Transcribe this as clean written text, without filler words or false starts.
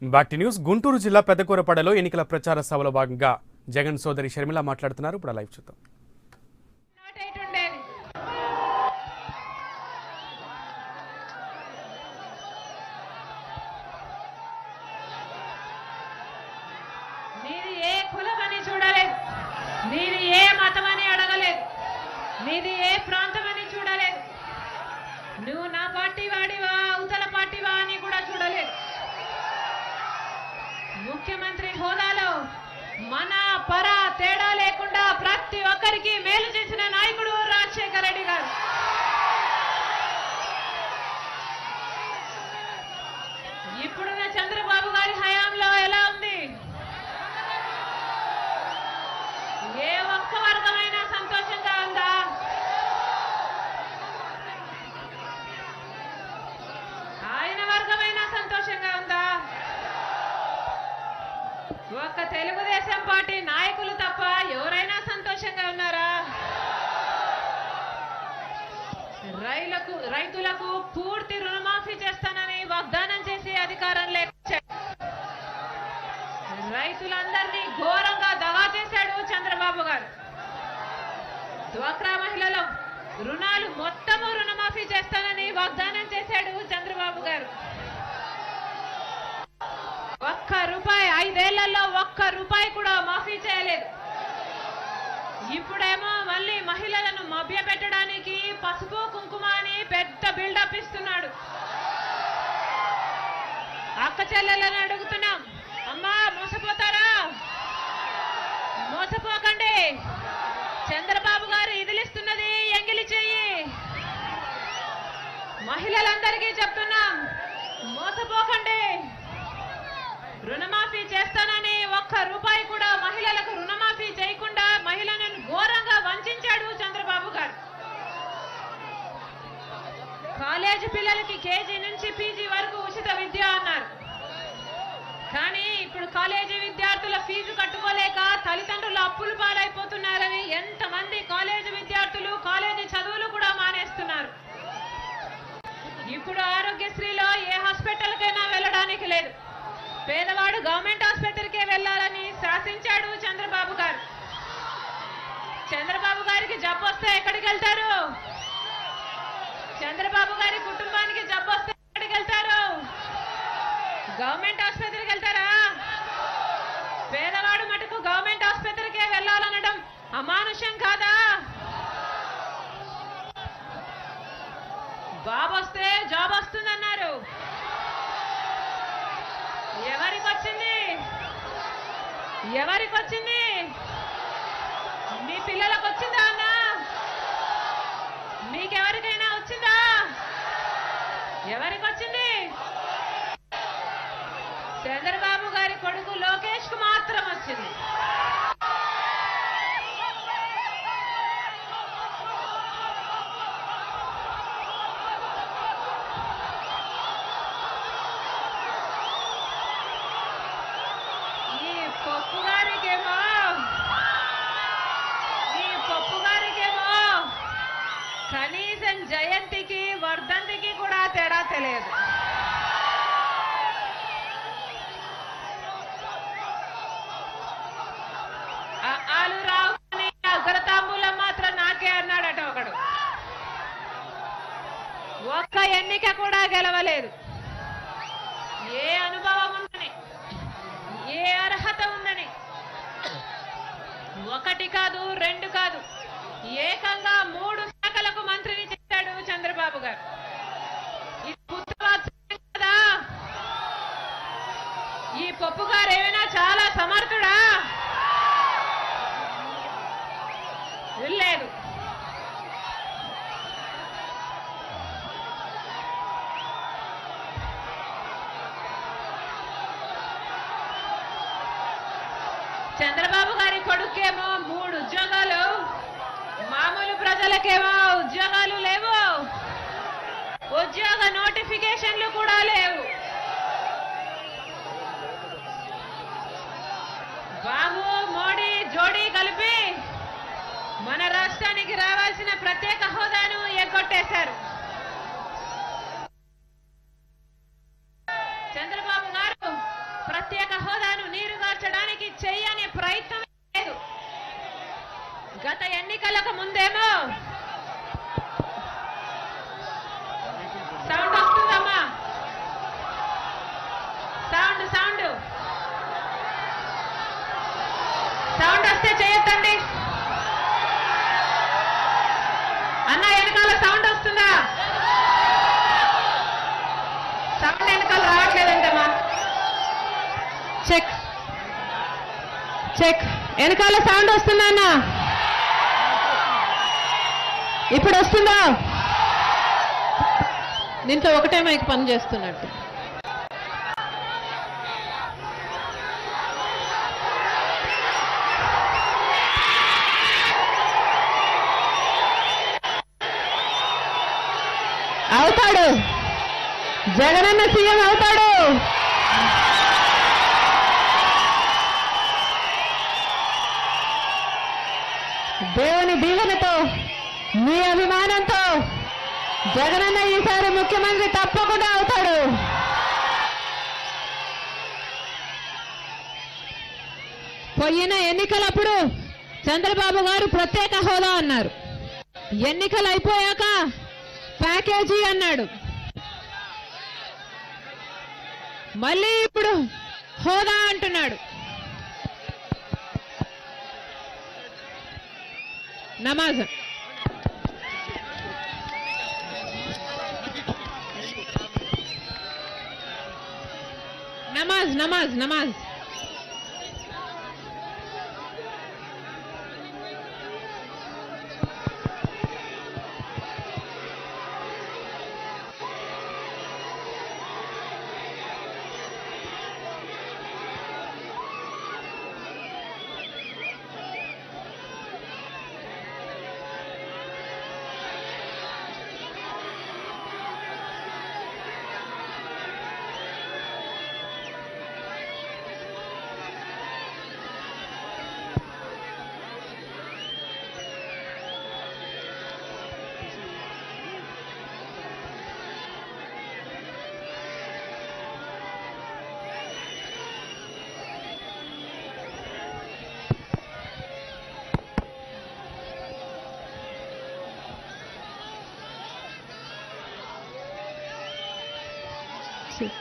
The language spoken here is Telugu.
Back to news. గుంటూరు జిల్లా పెద్దకూరపాడలో ఎన్నికల ప్రచార సభలో భాగంగా జగన్ సోదరి షర్మిల మాట్లాడుతున్నారు. ఇప్పుడు లైవ్ చూద్దాం. నీది ఏ కులమని చూడలేదు, నీది ఏ మతమని అడగలేదు, నీది ఏ ప్రాంతమని చూడలేదు, నువ్వు నా పార్టీ వాడివా అవతల పార్టీవా అని కూడా చూడలేదు. ముఖ్యమంత్రి హోదాలో మన పర తేడా లేకుండా ప్రతి ఒక్కరికి మేలు చేసిన నాయకుడు రాజశేఖర రెడ్డి గారు. ఇప్పుడున్న చంద్రబాబు గారి హయాంలో ఎలా ఉంది? ఏ ఒక్క వర్గమైనా సంతోషంగా ఉందా? ఆయన వర్గమైనా సంతోషంగా ఉందా? ఒక్క తెలుగుదేశం పార్టీ నాయకులు తప్ప ఎవరైనా సంతోషంగా ఉన్నారా? రైతులకు పూర్తి రుణమాఫీ చేస్తానని వాగ్దానం చేసి అధికారంలోకి వచ్చాడు. రైతులందరినీ ఘోరంగా దగా చేశాడు చంద్రబాబు గారు. డ్వాక్రా మహిళల రుణాలు మొత్తము రుణమాఫీ చేస్తానని వాగ్దానం చేశాడు చంద్రబాబు గారు. ఒక్క రూపాయి 5 ఏళ్లలో ఒక్క రూపాయి కూడా మాఫీ చేయలేదు. ఇప్పుడేమో మళ్ళీ మహిళలను మభ్యపెట్టడానికి పసుపు కుంకుమ అని పెద్ద బిల్డప్ ఇస్తున్నాడు. అక్క చెల్లెలను అడుగుతున్నాం, అమ్మా మోసపోతారా? మోసపోకండి. చంద్రబాబు గారు ఇదిలిస్తున్నది ఎంగిలి చెయ్యి. మహిళలందరికీ చెప్తున్నాం, మోసపోకండి. రుణమాఫీ చేస్తానని ఒక్క రూపాయి కూడా మహిళలకు రుణమాఫీ చేయకుండా మహిళలను ఘోరంగా వంచాడు చంద్రబాబు గారు. కాలేజీ పిల్లలకి కేజీ నుంచి పీజీ వరకు ఉచిత విద్య అన్నారు. కానీ ఇప్పుడు కాలేజీ విద్యార్థుల ఫీజు కట్టుకోలేక తల్లిదండ్రులు అప్పులు పాలైపోతున్నారని ఎంతమంది కాలేజీ విద్యార్థులు కాలేజీ చదువులు కూడా మానేస్తున్నారు. ఇప్పుడు ఆరోగ్యశ్రీలో ఏ హాస్పిటల్కైనా వెళ్ళడానికి లేదు. పేదవాడు గవర్నమెంట్ హాస్పిటల్కే వెళ్ళాలని శాసించాడు చంద్రబాబు గారు. చంద్రబాబు గారికి జబ్బు వస్తే ఎక్కడికి వెళ్తారు? చంద్రబాబు గారి కుటుంబానికి జబ్బు వస్తే ఎక్కడికి వెళ్తారు? గవర్నమెంట్ ఆసుపత్రికి వెళ్తారా? పేదవాడు మటుకు గవర్నమెంట్ ఆసుపత్రికే వెళ్ళాలనడం అమానుషం కాదా? బాబు వస్తే జాబ్ వస్తుందన్నారు. ఎవరికి వచ్చింది? ఎవరికి వచ్చింది? మీ పిల్లలకు వచ్చిందా అన్నా? మీకెవరికైనా వచ్చిందా? ఎవరికి వచ్చింది? చంద్రబాబు గారి కొడుకు లోకేష్ కు మాత్రం వచ్చింది. ఈ పప్పు గారికేమో కనీసం జయంతికి వర్ధంతికి కూడా తేడా తెలియదు. ఆలు రావు అని అగ్రతాంబూలం మాత్రం నాకే అన్నాడట ఒకడు. ఒక్క ఎన్నిక కూడా గెలవలేదు. ఏ అనుభవం ఉందని, ఏ అర్హత ఉందని, 1 కాదు 2 కాదు ఏకంగా 3 శాఖలకు మంత్రిని చేశాడు చంద్రబాబు గారు. ఇది పుత్రవాత్సల్యం కదా? ఈ పప్పు గారు ఏమైనా చాలా సమర్థుడా? లేదు. చంద్రబాబు గారి కొడుకేమో 3 ఉద్యోగాలు, మామూలు ప్రజలకేమో ఉద్యోగాలు లేవు, ఉద్యోగ నోటిఫికేషన్లు కూడా లేవు. బాబు మోడీ జోడీ కలిపి మన రాష్ట్రానికి రావాల్సిన ప్రత్యేక హోదాను ఎగ్గొట్టేశారు. చంద్రబాబు గారు ఎన్నికలకు ముందేమో సౌండ్ వస్తుందమ్మా, సౌండ్ సౌండ్ సౌండ్ వస్తే చేయొద్దండి అన్న. వెనకాల సౌండ్ వస్తుందా? సౌండ్ వెనకాల రావట్లేదంటమ్మా. Check check. వెనకాల సౌండ్ వస్తుందా అన్న? ఇప్పుడు వస్తుందా? దీంట్లో ఒకటే మైక్ పని చేస్తున్నట్టు. అవుతాడు, జగనన్న సీఎం అవుతాడు. దేవుని దీవెనతో, మీ అభిమానంతో జగనన్న ఈసారి ముఖ్యమంత్రి తప్పకుండా అవుతాడు. పోయిన ఎన్నికలప్పుడు చంద్రబాబు గారు ప్రత్యేక హోదా అన్నారు, ఎన్నికలు అయిపోయాక ప్యాకేజీ అన్నాడు, మళ్ళీ ఇప్పుడు హోదా అంటున్నాడు. నమాజ్ నమాజ్ నమాజ్ నమాజ్. Sick.